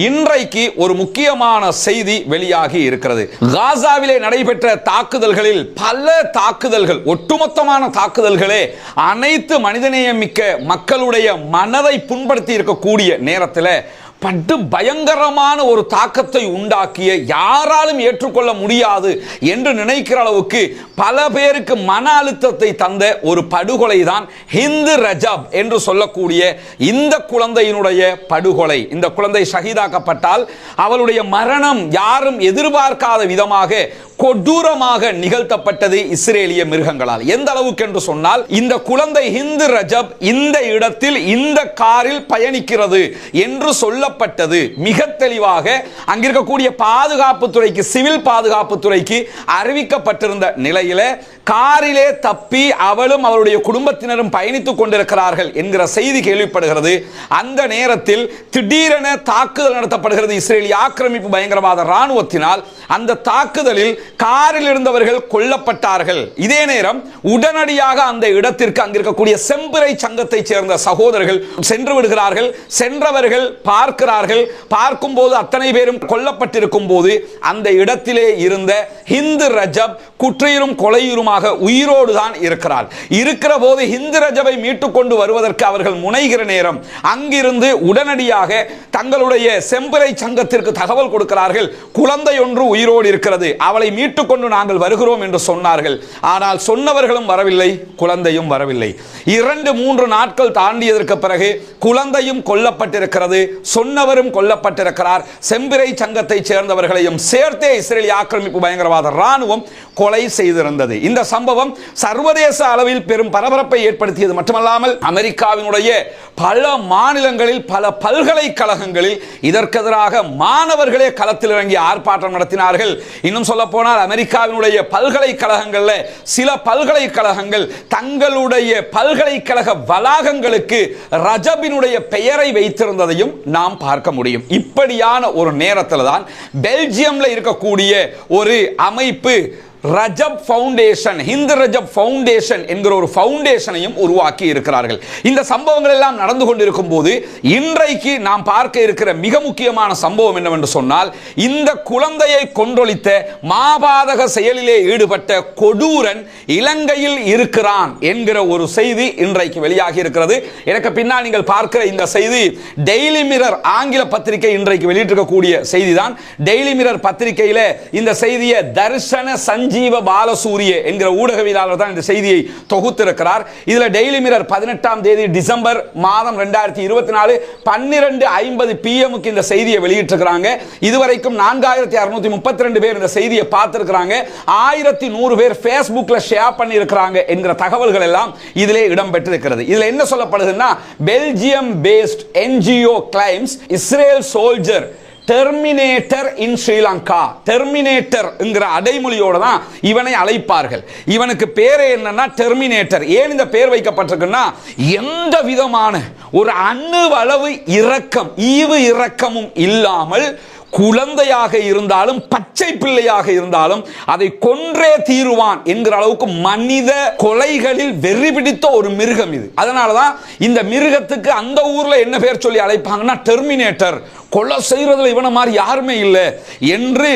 இன்றைக்கு ஒரு முக்கியமான செய்தி வெளியாகி இருக்கிறது. காசாவிலே நடைபெற்ற தாக்குதல்களில் பல தாக்குதல்கள், ஒட்டுமொத்தமான தாக்குதல்களே அனைத்து மனிதநேயமிக்க மக்களுடைய மனதை புண்படுத்தி இருக்கக்கூடிய நேரத்தில் பட்டு பயங்கரமான ஒரு தாக்கத்தை உண்டாக்கிய, யாராலும் ஏற்றுக்கொள்ள முடியாது என்று நினைக்கிற அளவுக்கு பல பேருக்கு மன அழுத்தத்தை தந்த ஒரு படுகொலை தான் ஹிந்து ரஜப் என்று சொல்லக்கூடிய இந்த குழந்தையினுடைய படுகொலை. இந்த குழந்தை ஷஹீதாக்கப்பட்டால் அவளுடைய மரணம் யாரும் எதிர்பார்க்காத விதமாக கொடூரமாக நிகழ்த்தப்பட்டது இஸ்ரேலிய மிருகங்களால். எந்த அளவுக்கு என்று சொன்னால், இந்த குழந்தை ஹிந்து ரஜப் இந்த இடத்தில் இந்த காரில் பயணிக்கிறது என்று சொல்லப்பட்டது மிக தெளிவாக அங்கிருக்கக்கூடிய பாதுகாப்பு துறைக்கு, சிவில் பாதுகாப்பு துறைக்கு அறிவிக்கப்பட்டிருந்த நிலையில காரிலே தப்பி அவளும் அவருடைய குடும்பத்தினரும் பயணித்துக் கொண்டிருக்கிறார்கள் என்கிற செய்தி கேள்விப்படுகிறது. அந்த நேரத்தில் திடீரென தாக்குதல் நடத்தப்படுகிறது இஸ்ரேலிய ஆக்கிரமிப்பு பயங்கரவாத ராணுவத்தினால். அந்த தாக்குதலில் காரில் இருந்தவர்கள் கொல்லப்பட்டார்கள். இதே நேரம் உடனடியாக அந்த இடத்திற்கு அங்கிருக்கக்கூடிய செம்பிறை சங்கத்தை சேர்ந்த சகோதரர்கள் சென்று விடுகிறார்கள். சென்றவர்கள் பார்க்கிறார்கள். பார்க்கும்போது அத்தனை பேரும் கொல்லப்பட்டிருக்கும் போது அந்த இடத்திலே இருந்த ஹிந்து ரஜப் குற்றையிலும் கொலையுருமாக உயிரோடு தான் இருக்கிறார். இருக்கிற போது ஹிந்து ரஜபை மீட்டுக் கொண்டு வருவதற்கு அவர்கள் முனைகிற நேரம் அங்கிருந்து உடனடியாக தங்களுடைய செம்பிறை சங்கத்திற்கு தகவல் கொடுக்கிறார்கள். குழந்தை ஒன்று உயிரோடு இருக்கிறது, அவளை மீட்டுக் கொண்டு நாங்கள் வருகிறோம் என்று சொன்னார்கள். ஆனால் சொன்னவர்களும் வரவில்லை, குழந்தையும் வரவில்லை. 2-3 நாட்கள் தாண்டியதற்கு பிறகு குழந்தையும் கொல்லப்பட்டிருக்கிறது, சொன்னவரும் கொல்லப்பட்டிருக்கிறார். செம்பிறை சங்கத்தை சேர்ந்தவர்களையும் சேர்த்தே இஸ்ரேலிய ஆக்கிரமிப்பு பயங்கரவாத ராணுவம் கொலை செய்திருந்தது. இந்த சம்பவம் சர்வதேச அளவில் பெரும் பரபரப்பை ஏற்படுத்தியது மட்டுமல்லாமல் அமெரிக்காவினுடைய பல மாநிலங்களில், பல பல்கலைக்கழகங்களில் இதற்கு எதிராக மாணவர்களே களத்தில் இறங்கி ஆர்ப்பாட்டம் நடத்தினார்கள். இன்னும் சொல்ல போனால் அமெரிக்காவினுடைய பல்கலைக்கழகங்களில் சில பல்கலைக்கழகங்கள் தங்களுடைய பல்கலைக்கழக வளாகங்களுக்கு ரஜபினுடைய பெயரை வைத்திருந்ததையும் நாம் பார்க்க முடியும். இப்படியான ஒரு நேரத்தில் தான் பெல்ஜியம்ல இருக்கக்கூடிய ஒரு அமைப்பு Rajab foundation, Hindu Rajab foundation என்கிற ஒரு ஃபவுண்டேஷனையும் உருவாக்கி இருக்கிறார்கள். இந்த சம்பவங்கள் எல்லாம் நடந்து கொண்டிருக்கும் போது இன்றைக்கு நாம் பார்க்க இருக்கிற மிக முக்கியமான சம்பவம் என்னவென்று சொன்னால், இந்த குழந்தையை கொன்றொழித்த மாபாதக செயலிலே ஈடுபட்ட கொடூரன் இலங்கையில் இருக்கிறான் என்கிற ஒரு செய்தி இன்றைக்கு வெளியாகி இருக்கிறது. எனக்கு பின்னால் நீங்கள் பார்க்கிற இந்த செய்தி டெய்லி மிரர் ஆங்கில பத்திரிகை இன்றைக்கு வெளியிட்டிருக்கக்கூடிய செய்தி தான். டெய்லி மிரர் பத்திரிகையில இந்த செய்தியை தர்ஷன சஞ்சீவ பாலசூரிய என்கிற ஊடகவியலாளர் தான் இந்த செய்தியை தொகுத்திருக்கிறார். இதுல டெய்லி மிரர் 18ஆம் தேதி டிசம்பர் மாதம் 2024 12:50 PM இந்த செய்தியை வெளியிட்டிருக்கிறாங்க. இதுவரைக்கும் 4632 பேர் இந்த செய்தியை பார்த்திருக்கிறாங்க. 1100 பேர் Facebookல ஷேர் பண்ணி இருக்கிறாங்க என்கிற தகவல்கள் எல்லாம் இதிலே இடம்பெற்றிருக்கிறது. இதுல என்ன சொல்லப்படுதுன்னா, Belgium based NGO claims Israel soldier terminator in Sri Lanka. Terminator என்கிற அடைமொழியோட தான் இவனை அழைப்பார்கள். இவனுக்கு பேரே என்னன்னா டெர்மினேட்டர். ஏன் இந்த பேர் வைக்கப்பட்டிருக்குன்னா, எந்த விதமான ஒரு அணுவளவு இரக்கம், ஈவு இரக்கமும் இல்லாமல் குழந்தையாக இருந்தாலும் பச்சை பிள்ளையாக இருந்தாலும் அதை கொன்றே தீருவான் என்கிற அளவுக்கு மனித கொலைகளில் வெறி பிடித்த ஒரு மிருகம் இது. அதனாலதான் இந்த மிருகத்துக்கு அந்த ஊர்ல என்ன பேர் சொல்லி அழைப்பாங்கன்னா டெர்மினேட்டர். கொலை செய்யறதுல இவன மாதிரி யாருமே இல்லை என்று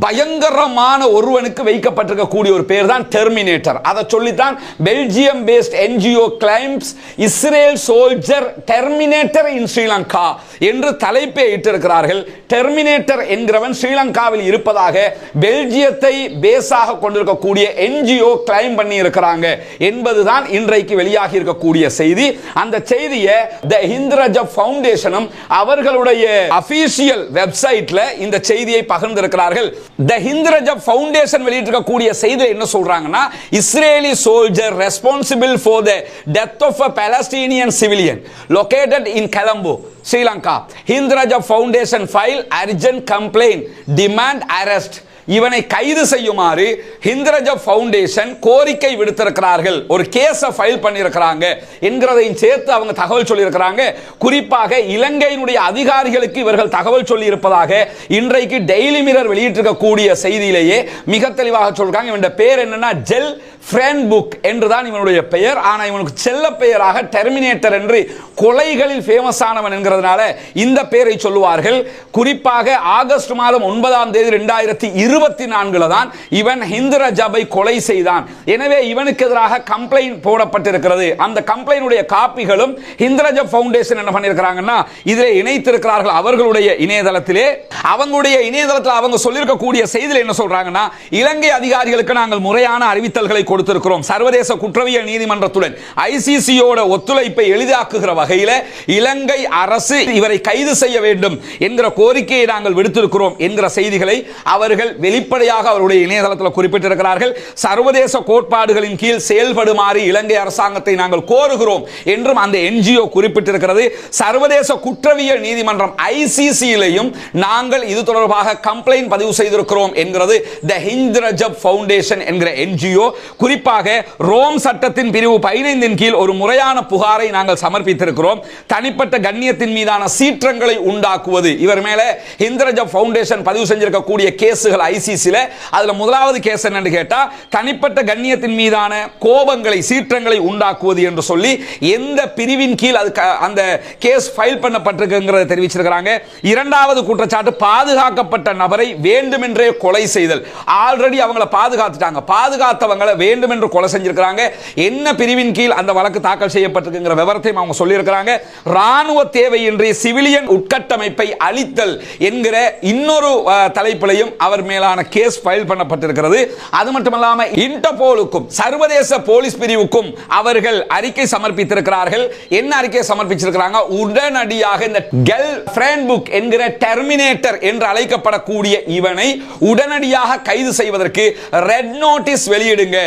பயங்கரமான ஒருவனுக்கு வைக்கப்பட்டிருக்கக்கூடிய ஒரு பேர் தான் டெர்மினேட்டர். அதை சொல்லித்தான் Belgium based NGO claims Israel soldier terminator in Sri Lanka என்று தலைப்பை இட்டிருக்கிறார்கள். டெர்மினேட்டர் என்கிறவன் ஸ்ரீலங்காவில் இருப்பதாக பெல்ஜியத்தை பேஸாக கொண்டிருக்கக்கூடிய NGO கிளைம் பண்ணி இருக்கிறாங்க என்பதுதான் இன்றைக்கு வெளியாகி இருக்கக்கூடிய செய்தி. அந்த செய்தியை தி ஹிந்து ரஜப் ஃபவுண்டேஷனும் அவர்களுடைய அபிஷியல் வெப்சைட்ல இந்த செய்தியை பகிர்ந்திருக்கிறார்கள். தி ஹிந்து ரஜப் ஃபவுண்டேஷன் வெளியிட்டிருக்கக்கூடிய செய்தியில் என்ன சொல்றாங்கன்னா, Israeli soldier responsible for the death of a Palestinian civilian located in Colombo, Sri Lanka. Hindu Rajab Foundation file urgent complaint, demand arrest. இவனை கைது செய்யுமாறு ஹிந்து ரஜப் ஃபவுண்டேஷன் கோரிக்கை விடுத்திருக்கிறார்கள். ஒரு கேஸை ஃபைல் பண்ணியிருக்கிறாங்க என்கிறதையும் சேர்த்து அவங்க தகவல் சொல்லியிருக்கிறாங்க. குறிப்பாக இலங்கையினுடைய அதிகாரிகளுக்கு இவர்கள் தகவல் சொல்லி இருப்பதாக இன்றைக்கு டெய்லி மிரர் வெளியிட்டிருக்கக்கூடிய செய்தியிலேயே மிக தெளிவாக சொல்றாங்க. இவன் பேர் என்னன்னா ஜெல் ஃப்ரெண்ட் புக் என்றுதான் இவனுடைய பெயர். ஆனால் இவனுக்கு செல்ல பெயராக டெர்மினேட்டர் என்று கொலைகளில் ஃபேமஸ் ஆனவன் என்கிறதுனால இந்த பெயரை சொல்லுவார்கள். குறிப்பாக ஆகஸ்ட் மாதம் 9ஆம் தேதி 2024 தான் இவன் ஹிந்த் ரஜபை கொலை செய்தான். எனவே இவனுக்கு எதிராக கம்ப்ளைண்ட் போடப்பட்டிருக்கிறது. அந்த கம்ப்ளைண்டுடைய காப்பிகளும் ஹிந்த் ரஜப் ஃபவுண்டேஷன் என்ன பண்ணியிருக்கிறாங்கன்னா இதிலே இணைத்திருக்கிறார்கள் அவர்களுடைய இணையதளத்திலே. அவங்களுடைய இணையதளத்தில் அவங்க சொல்லியிருக்கக்கூடிய செய்தியில் என்ன சொல்றாங்கன்னா, இலங்கை அதிகாரிகளுக்கு நாங்கள் முறையான அறிவித்தல்களை கொடுத்திருக்கிறோம். சர்வதேச குற்றவியல் நீதிமன்றத்துடன் ஐசிசியோட ஒத்துழைப்பை எளிதாக்குகிற வகையில் இலங்கை அரசு இவரை கைது செய்ய வேண்டும் என்கிற கோரிக்கையை நாங்கள் விடுத்திருக்கிறோம் என்கிற செய்திகளை அவர்கள் வெளிப்படையாக அவருடைய இணையதளத்தில் குறிப்பிட்டிருக்கிறார்கள். சர்வதேச கோட்பாடுகளின் கீழ் செயல்படுமாறு இலங்கை அரசாங்கத்தை நாங்கள் கோருகிறோம் என்றும் அந்த என்ஜிஓ குறிப்பிட்டிருக்கிறது. சர்வதேச குற்றவியல் நீதிமன்றம் ஐசிசியிலையும் நாங்கள் இது தொடர்பாக கம்ப்ளைண்ட் பதிவு செய்திருக்கிறோம் என்கிறது தி ஹிந்த் ரஜப் ஃபவுண்டேஷன் என்கிற என்ஜிஓ. குறிப்பாக ரோம் சட்டத்தின் பிரிவு 15 கீழ் ஒரு முறையான புகாரை நாங்கள் சமர்ப்பித்திருக்கிறோம். தனிப்பட்ட கண்ணியத்தின் மீதான சீற்றங்களை உண்டாக்குவது இவர் மேல ஹிந்த் ரஜப் ஃபவுண்டேஷன் பதிவு செஞ்சிருக்கக்கூடிய கேசுகள் ஐசிசில. அதுல முதலாவது கேஸ் என்னன்னு கேட்டா தனிப்பட்ட கண்ணியத்தின் மீதான கோபங்களை சீற்றங்களை உண்டாக்குவது என்று சொல்லி எந்த பிரிவின் கீழ் அந்த கேஸ் ஃபைல் பண்ணப்பட்டிருக்குங்கிறத தெரிவிச்சிருக்கிறாங்க. இரண்டாவது குற்றச்சாட்டு பாதுகாக்கப்பட்ட நபரை வேண்டுமென்றே கொலை செய்தல். ஆல்ரெடி அவங்களை பாதுகாத்துட்டாங்க, பாதுகாத்தவங்களை வேண்டுமென்று கொலை செஞ்சிருக்காங்க. என்ன பிரிவின் கீழ் அந்த வழக்கு தாக்கல் செய்யப்பட்டிருக்குங்கிற விவரத்தையும் அவங்க சொல்லியிருக்கிறாங்க. ராணுவ தேவையின்றி சிவிலியன் உட்கட்டமைப்பை அழித்தல் என்கிற இன்னொரு தலைப்பிலையும் அவர் மேலான கேஸ் ஃபைல் பண்ணப்பட்டிருக்கிறது. அது மட்டுமல்லாமல் இன்டர்போலுக்கும் சர்வதேச போலீஸ் பிரிவுக்கும் அவர்கள் அறிக்கை சமர்ப்பித்திருக்கிறார்கள். என்ன அறிக்கை சமர்ப்பிச்சிருக்கிறாங்க? உடனடியாக இந்த கெல் ஃப்ரெண்ட் புக் என்கிற டெர்மினேட்டர் என்று அழைக்கப்படக்கூடிய இவனை உடனடியாக கைது செய்வதற்கு ரெட் நோட்டீஸ் வெளியிடுங்க.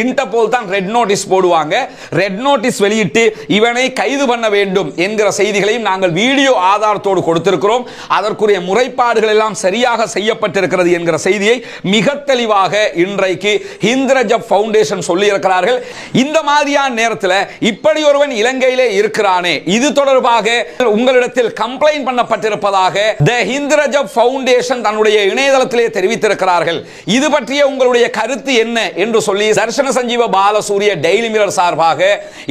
இன்டர்போல் தான் ரெட் நோட்டீஸ் போடுவாங்க. ரெட் நோட்டீஸ் வெளியிட்டு இவனை கைது பண்ண வேண்டும் என்கிற செய்திகளையும் நாங்கள் வீடியோ ஆதாரத்தோடு கொடுத்திருக்கிறோம். அதற்குரிய முறைப்பாடுகள் எல்லாம் சரியாக செய்யப்பட்டிருக்கிறது என்கிற செய்தியை மிக தெளிவாக இன்றைக்கு ஹிந்த் ரஜப் ஃபவுண்டேஷன் சொல்லி இருக்கிறார்கள். இந்த மாதிரியான நேரத்தில் இப்படி ஒருவன் இலங்கையிலே இருக்கிறானே, இது தொடர்பாக உங்களிடத்தில் கம்ப்ளைண்ட் பண்ணப்பட்டிருப்பதாக தி ஹிந்த் ரஜப் ஃபவுண்டேஷன் தன்னுடைய இணையதளத்திலே தெரிவித்திருக்கிறார்கள். இது பற்றிய உங்களுடைய கருத்து என்ன என்று சொல்லி தர்ஷன சஞ்சீவ பாலசூரிய டெய்லி மிரர் சார்பாக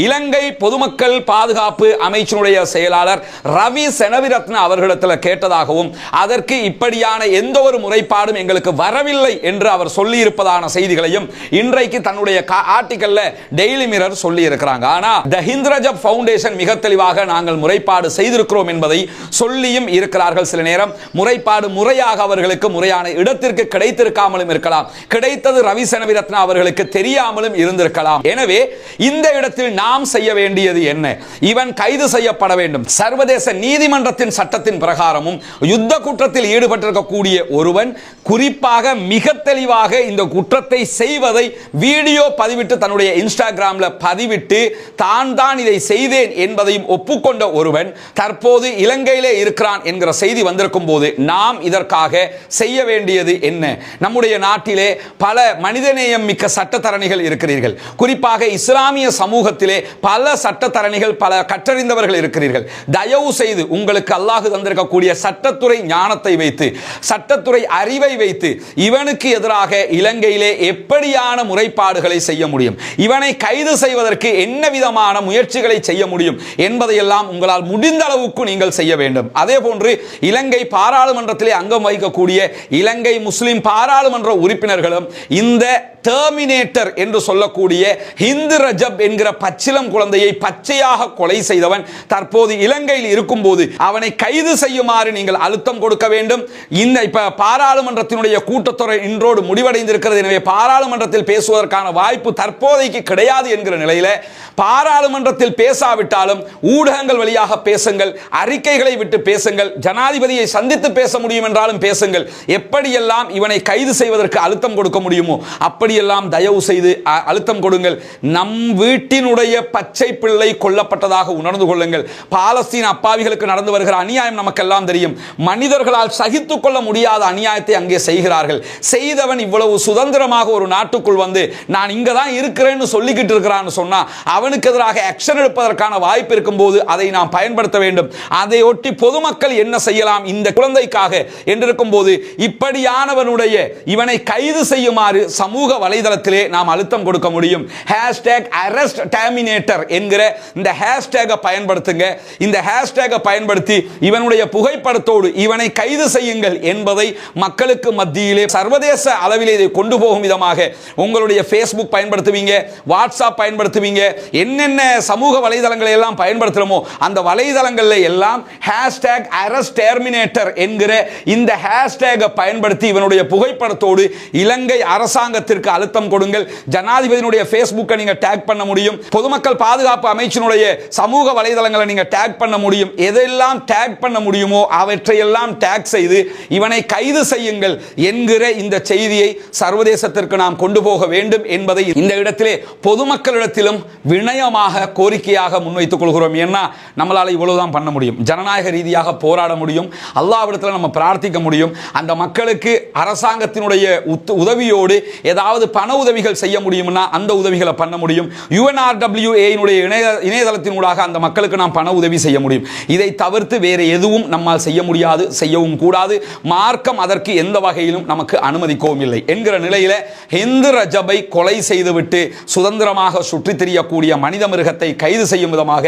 இலங்கை பொதுமக்கள் பாதுகாப்பு அமைச்சினுடைய செயலாளர் ரவி செனவிரத்ன அவர்களிடத்தில் கேட்டதாகவும் அதற்கு இப்படியான எந்த ஒரு முறைப்பாடும் எங்களுக்கு வரவில்லை என்று அவர் சொல்லி இருப்பதான செய்திகளையும் இன்றைக்கு தன்னுடைய ஆர்டிகல்ல டெய்லி மிரர் சொல்லி இருக்கிறாங்க. ஆனா தி ஹிந்த் ரஜப் ஃபவுண்டேஷன் மிக தெளிவாக நாங்கள் முறைப்பாடு செய்திருக்கிறோம் என்பதை சொல்லியும் இருக்கிறார்கள். சில நேரம் முறைப்பாடு முறையாக அவர்களுக்கு முறையான இடத்திற்கு கிடைத்திருக்காமலும் இருக்கலாம், கிடைத்தது ரவி செனவிரத்ன அவர்களுக்கு தெரியாமலும் இருந்திருக்கலாம். எனவே இந்த இடத்தில் நாம் செய்ய வேண்டியது என்ன? இவன் கைது செய்யப்பட வேண்டும். சர்வதேச நீதிமன்றத்தின் சட்டத்தின் பிரகாரமும் யுத்த குற்றத்தில் ஈடுபட்டிருக்கக்கூடிய ஒருவன் குறிப்பாக மிக தெளிவாக இந்த குற்றத்தை செய்வதை வீடியோ பதிவிட்டு தன்னுடைய இன்ஸ்டாகிராம்ல பதிவிட்டு தான் இதை செய்தேன் என்பதையும் ஒப்புக்கொண்ட ஒருவன் தற்போது இலங்கையிலே இருக்கிறான் என்கிற செய்தி வந்திருக்கும் போது நாம் இதற்காக செய்ய வேண்டியது என்ன? நம்முடைய நாட்டிலே பல மனிதநேயம் மிக்க சட்டத்தரணிகள் இருக்கிறீர்கள். குறிப்பாக இஸ்லாமிய சமூகத்திலே பல சட்டத்தரணிகள், பல கற்றறிந்தவர்கள் இருக்கிறீர்கள். தயவு செய்து உங்களுக்கு அல்லாஹ் தந்திருக்கக்கூடிய சட்டத்துறை ஞானத்தை வைத்து, சட்டத்துறை அறிவை வைத்து இவனுக்கு எதிராக இலங்கையிலே எப்படியான முறைப்பாடுகளை செய்ய முடியும், இவனை கைது செய்வதற்கு என்ன விதமான முயற்சிகளை செய்ய முடியும் என்பதையெல்லாம் உங்களால் முடிந்த அளவுக்கு நீங்கள் செய்ய வேண்டும். அதே போன்று இலங்கை பாராளுமன்றத்திலே அங்கம் வகிக்கக்கூடிய இலங்கை முஸ்லிம் பாராளுமன்ற உறுப்பினர்களும் இந்த டெர்மினேட்டர் என்று சொல்லக்கூடிய ஹிந்த் ரஜப் என்கிற பச்சிலம் குழந்தையை பச்சையாக கொலை செய்தவன் தற்போது இலங்கையில் இருக்கும் போது அவனை கைது செய்யுமாறு நீங்கள் அழுத்தம் கொடுக்க வேண்டும். இந்த இப்ப பாராளுமன்றத்தினுடைய கூட்டத்தொடர் இன்றோடு முடிவடைந்திருக்கிறது. எனவே பாராளுமன்றத்தில் பேசுவதற்கான வாய்ப்பு தற்போதைக்கு கிடையாது என்கிற நிலையில பாராளுமன்றத்தில் பேசாவிட்டாலும் ஊடகங்கள் வழியாக பேசுங்கள், அறிக்கைகளை விட்டு பேசுங்கள், ஜனாதிபதியை சந்தித்து பேச முடியும் என்றாலும் பேசுங்கள். எப்படியெல்லாம் இவனை கைது செய்வதற்கு அழுத்தம் கொடுக்க முடியுமோ அப்படியெல்லாம் தயவு செய்து அழுத்தம் கொடுங்கள். நம் வீட்டினுடைய பச்சை பிள்ளை கொல்லப்பட்டதாக உணர்ந்து கொள்ளுங்கள். பாலஸ்தீன அப்பாவிகளுக்கு நடந்து வருகிற அநியாயம் நமக்கெல்லாம் தெரியும். மனிதர்களால் சகித்துக் கொள்ள முடியாத அநியாயத்தை அங்கே செய்கிறார்கள். செய்தவன் இவ்வளவு சுதந்திரமாக ஒரு நாட்டுக்குள் வந்து நான் இங்க தான் இருக்கிறேன்னு சொல்லிக்கிட்டு இருக்கிறான்னு சொன்னா அவனுக்கு எதிராக ஆக்ஷன் எடுப்பதற்கான வாய்ப்பு இருக்கும் போது அதை நாம் பயன்படுத்த வேண்டும். அதை ஒட்டி பொதுமக்கள் என்ன செய்யலாம் இந்த குழந்தைக்காக என்றிருக்கும் போது இப்படியானவனுடைய இவனை கைது செய்யுமாறு சமூக வலைதளத்திலே நாம் அழுத்தம் கொடுக்க முடியும். #arrest terminator என்கிற இந்த ஹேஷ்டேகை பயன்படுத்துங்க. இந்த ஹேஷ்டேகை பயன்படுத்தி இவனுடைய புகைப்படத்தோடு இவனை கைது செய்யுங்கள் என்பதை மக்களுக்கு மத்தியிலே சர்வதேச அளவிலே இதை கொண்டு போகும் விதமாக உங்களுடைய Facebook பயன்படுத்துவீங்க, வாட்ஸ்அப் பயன்படுத்துவீங்க, என்னென்ன சமூக வலைதளங்களை எல்லாம் பயன்படுத்துறோமோ அந்த வலைதளங்களில் எல்லாம் #arrest terminator என்கிற இந்த ஹேஷ்டேகை பயன்படுத்தி இவனுடைய புகைப்படத்தோடு இலங்கை அரசாங்கத்திற்கு அழுத்தம் கொடுங்கள். ஜனாதிபதியினுடைய Facebookஐ நீங்க டேக் பண்ண முடியும், பொதுமக்கள் பாதுகாப்பு அமைச்சினுடைய சமூக வலைதளங்களை நீங்க டேக் பண்ண முடியும். எதெல்லாம் டேக் பண்ண முடியுமோ அவற்றையெல்லாம் டேக் செய்து இவனை கைது செய்யுங்கள் என்கிற இந்த செய்தியை சர்வதேசத்திற்கு நாம் கொண்டு போக வேண்டும் என்பதை இந்த இடத்திலே பொதுமக்களிடத்திலும் வினயமாக கோரிக்கையாக முன்வைத்துக் கொள்கிறோம். ஏன்னா நம்மளால இவ்வளவுதான் பண்ண முடியும். ஜனநாயக ரீதியாக போராட முடியும், அல்லாஹ்விடத்தில் நம்ம பிரார்த்திக்க முடியும். அந்த மக்களுக்கு அரசாங்கத்தினுடைய உதவியோடு ஏதாவது பண உதவிகள் செய்ய முடியும்னா அந்த உதவிகளை பண்ண முடியும். UNRWA இணையதளத்தினூடாக அந்த மக்களுக்கு நாம் பண உதவி செய்ய முடியும். இதை தவிர்த்து வேறு எதுவும் நம்மால் செய்ய முடியாது, செய்யவும் கூடாது. மார்க்கம் அதற்கு எந்த வகையிலும் நமக்கு அனுமதிக்கவும் இல்லை என்கிற நிலையில ஹிந்து ரஜபை கொலை செய்துவிட்டு சுதந்திரமாக சுற்றித் திரியக்கூடிய மனித மிருகத்தை கைது செய்யும் விதமாக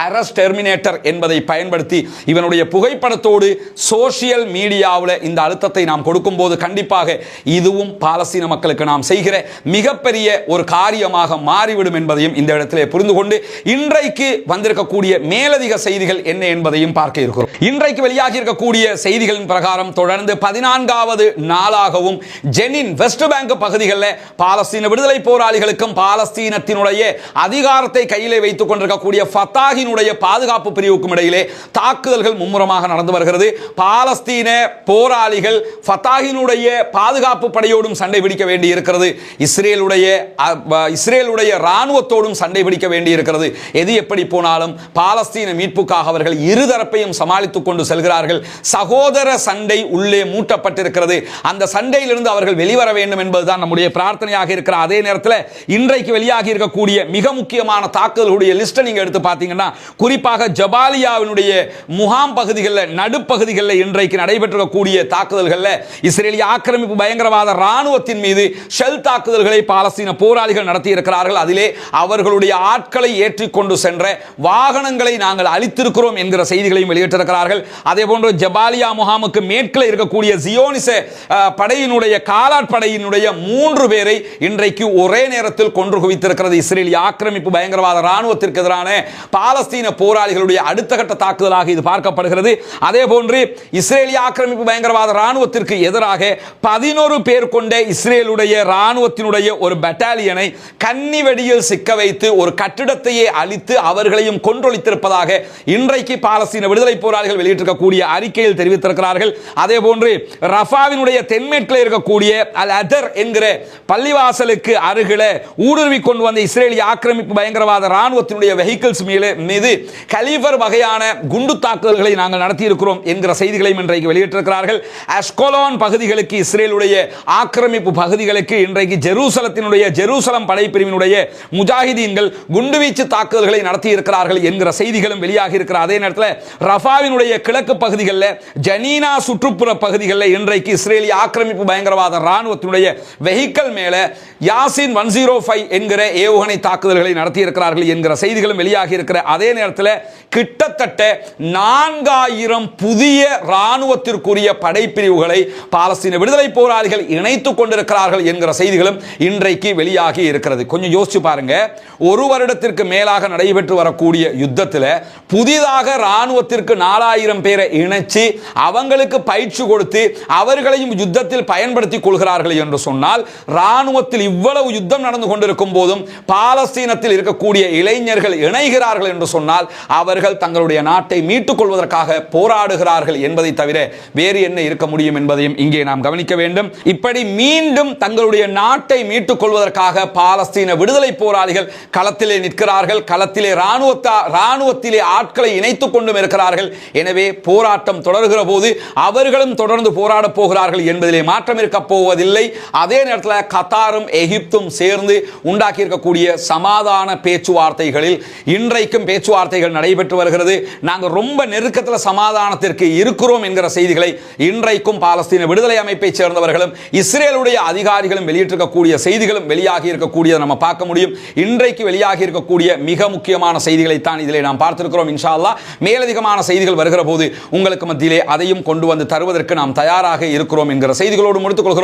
#arrest terminator என்பதை பயன்படுத்தி இவனுடைய புகைப்படத்தோடு சோசியல் மீடியாவில் இந்த அழுத்தத்தை நாம் கொடுக்கும் போது கண்டிப்பாக இதுவும் பாலஸ்தீன மக்களுக்கு நாம் செய்கிற மிகப்பெரிய ஒரு காரியமாக மாறிவிடும் என்பதையும் இந்த இடத்திலே புரிந்து கொண்டு இன்றைக்கு வந்திருக்கக்கூடிய மேலதிக செய்திகள் என்ன என்பதையும் பார்க்க இருக்கிறோம். இன்றைக்கு வெளியாகி இருக்கக்கூடிய செய்திகளின் பிரகாரம் தொடர்ந்து 14வது நாளாகவும் ஜெனின் வெஸ்ட் பேங்க் பகுதிகளில் பாலஸ்தீன விடுதலை போராளிகளுக்கும் பாலஸ்தீனத்தினுடைய அதிகாரத்தை கையிலே வைத்துக் கொண்டிருக்கக்கூடிய ஃபத்தாஹினுடைய பாதுகாப்பு பிரிவுக்கும் இடையிலே தாக்குதல்கள் மும்முரமாக நடந்து வருகிறது. பாலஸ்தீன போராளிகள் ஃபத்தாஹினுடைய பாதுகாப்பு படையோடும் சண்டை பிடிக்க வேண்டி இருக்கிறது, இஸ்ரேலுடைய ராணுவத்தோடும் சண்டை பிடிக்க வேண்டி இருக்கிறது. எது எப்படி போனாலும் பாலஸ்தீன மீட்புக்காக அவர்கள் இருதரப்பையும் சமாளித்துக் கொண்டு செல்கிறார்கள். சகோதர சண்டை உள்ளே மூட்டப்பட்டிருக்கிறது. அந்த சண்டையிலிருந்து அவர்கள் வெளிவர வேண்டும் என்பதுதான் நம்முடைய பிரார்த்தனையாக இருக்கிற அதே நேரத்தில் இன்றைக்கு வெளியாகி இருக்கக்கூடிய மிக முக்கியமான தாக்குதலுடைய லிஸ்ட்டை நீங்க எடுத்து பார்த்தீங்கன்னா குறிப்பாக ஜபாலியாவினுடைய முகாம் பகுதிகளில் நடுப்பகுதிகளில் இன்றைக்கு நடைபெற்றக்கூடிய தாக்குதல்களில் இஸ்ரேலிய ஆக்கிரமிப்பு பயங்கரவாத ராணுவத்தின் மீது ஷெல் தாக்குதல்களை பாலஸ்தீன போராளிகள் நடத்தி இருக்கிறார்கள். அதிலே அவர்களுடைய ஆட்களை ஏற்றிக்கொண்டு சென்ற வாகனங்களை நாங்கள் அழித்திருக்கிறோம் என்கிற செய்திகளையும் வெளியிட்டிருக்கிறார்கள். அதே போன்று ஜபாலியா முகாமுக்கு மேற்கில் இருக்கக்கூடிய ஜியோனிச படையினுடைய காலாட்படையினுடைய 3 பேரை இன்றைக்கு ஒரே நேரத்தில் கொன்று குவித்திருக்கிறது இஸ்ரேலிய ஆக்கிரமிப்பு பயங்கரவாத ராணுவத்திற்கு எதிரான பாலஸ்தீன போராளிகளுடைய அடுத்த கட்ட தாக்குதலாக இது பார்க்கப்படுகிறது. அதே போன்று இஸ்ரேலிய ஆக்கிரமிப்பு பயங்கரவாத ராணுவத்திற்கு எதிராக 11 பேர் கொண்ட இஸ்ரேலுடைய ராணுவத்தினுடைய ஒரு பட்டாலியனை கன்னி வெடியில் சிக்க வைத்து ஒரு கட்டிடத்தையே அழித்து அவர்களையும் கொன்றொழித்திருப்பதாக இன்றைக்கு பாலஸ்தீன விடுதலை போராளிகள் வெளியிட்டிருக்கக்கூடிய அறிக்கையில் தெரிவித்திருக்கிறார்கள். அதே போன்று ரஃபாவினுடைய தென்மேற்கில் இருக்கக்கூடிய அல் அதர் என்கிற பள்ளிவாசலுக்கு அருகில ஊடுருவி கொண்டு வந்த இஸ்ரேலிய ஆக்கிரமிப்பு பயங்கரவாத ராணுவத்தினுடைய வெஹிக்கிள்ஸ் மீது கலிபர் வகையான குண்டு தாக்குதல்களை நாங்கள் நடத்தி இருக்கிறோம் என்கிற செய்திகளையும் இன்றைக்கு வெளியிட்டிருக்கிறார்கள். அஷ்கோலோன் பகுதிகளுக்கு இஸ்ரேலுடைய ஆக்கிரமிப்பு பகுதிகளுக்கு இன்றைக்கு ஜெருசலம் படைப்பிரிவினுடைய முஜாஹிதீன்கள் குண்டுவீச்சு தாக்குதல்களை நடத்தி இருக்கிறார்கள் என்கிற செய்திகளும் வெளியாகி இருக்கிற அதே நேரத்தில் ரஃபாவினுடைய கிழக்கு பகுதிகளில் ஜனீனா சுற்றுப்புற பகுதிகளில் இன்றைக்கு இஸ்ரேலிய ஆக்கிரமிப்பு பயங்கரவாத ராணுவத்தினுடைய வெஹிக்கிள் மேல யாசின் 105 என்கிற ஏவுகணை தாக்குதல்களை நடத்தி இருக்கிறார்கள் என்கிற செய்திகளும் வெளியாகி இருக்கிற அதே நேரத்தில் கிட்டத்தட்ட 4000 புதிய ராணுவத்திற்குரிய படைப்பிரிவுகளை பாலஸ்தீன விடுதலை போராளிகள் இணைத்துக் கொண்டிருக்கிறார்கள் என்கிற செய்திகளும் இன்றைக்கு வெளியாகி இருக்கிறது. கொஞ்சம் யோசிச்சு பாருங்க, ஒரு வருடத்திற்கு மேலாக நடைபெற்று வரக்கூடிய யுத்தத்தில் புதிதாக ராணுவத்திற்கு 4000 பேரை இணைச்சு அவங்களுக்கு பயிற்சி கொடுத்து அவர்களையும் யுத்தத்தில் பயன்படுத்திக் கொள்கிறார்கள் என்று சொன்னால் ராணுவத்தில் இவ்வளவு யுத்தம் நடந்து கொண்டிருக்கும் போதும் பாலஸ்தீனத்தில் இருக்கக்கூடிய இளைஞர்கள் இணைகிறார்கள் என்று சொன்னால் அவர்கள் தங்களுடைய நாட்டை மீட்டுக் கொள்வதற்காக போராடுகிறார்கள் என்பதை தவிர வேறு என்ன இருக்க முடியும் என்பதையும் இங்கே நாம் கவனிக்க வேண்டும். இப்படி மீண்டும் தங்களுடைய நாட்டை மீட்டுக் கொள்வதற்காக பாலஸ்தீன விடுதலை போராளிகள் களத்திலே நிற்கிறார்கள். களத்திலே ராணுவத்திலே ஆட்களை இணைத்துக் கொண்டும் இருக்கிறார்கள். எனவே போராட்டம் தொடர்கிற போது அவர்களும் தொடர்ந்து போராட போகிறார்கள் என்பதிலே மாற்றம் இருக்க போவதில்லை. அதே நேரத்தில் கத்தாரும் எகிப்தும் சேர்ந்து உண்டாக்கி இருக்கக்கூடிய சமாதான பேச்சுவார்த்தைகளில் இன்றைக்கும் பேச்சுவார்த்தைகள் நடைபெற்று வருகிறது. நாங்கள் ரொம்ப நெருக்கத்தில் சமாதானத்திற்கு இருக்கிறோம் என்கிற செய்திகளை இன்றைக்கும் பாலஸ்தீன விடுதலை அமைப்பை சேர்ந்தவர்களும் இஸ்ரேலுடைய அதிகாரிகளும் வெளியிட்டிருக்கக்கூடிய செய்திகளும் வெளியாகி இருக்கக்கூடியதை நம்ம பார்க்க முடியும். இன்றைக்கு வெளியாகி இருக்கக்கூடிய மிக முக்கியமான செய்திகளை தான் இதிலே நாம் பார்த்திருக்கிறோம். இன்ஷா அல்லாஹ் மேலதிகமான செய்திகள் வருகிற போது உங்களுக்கு மத்தியிலே அதையும் கொண்டு வந்து தருவதற்கு நாம் தயாராக இருக்கிறோம் என்கிற செய்திகளோடு முடித்துக் கொள்கிறோம்.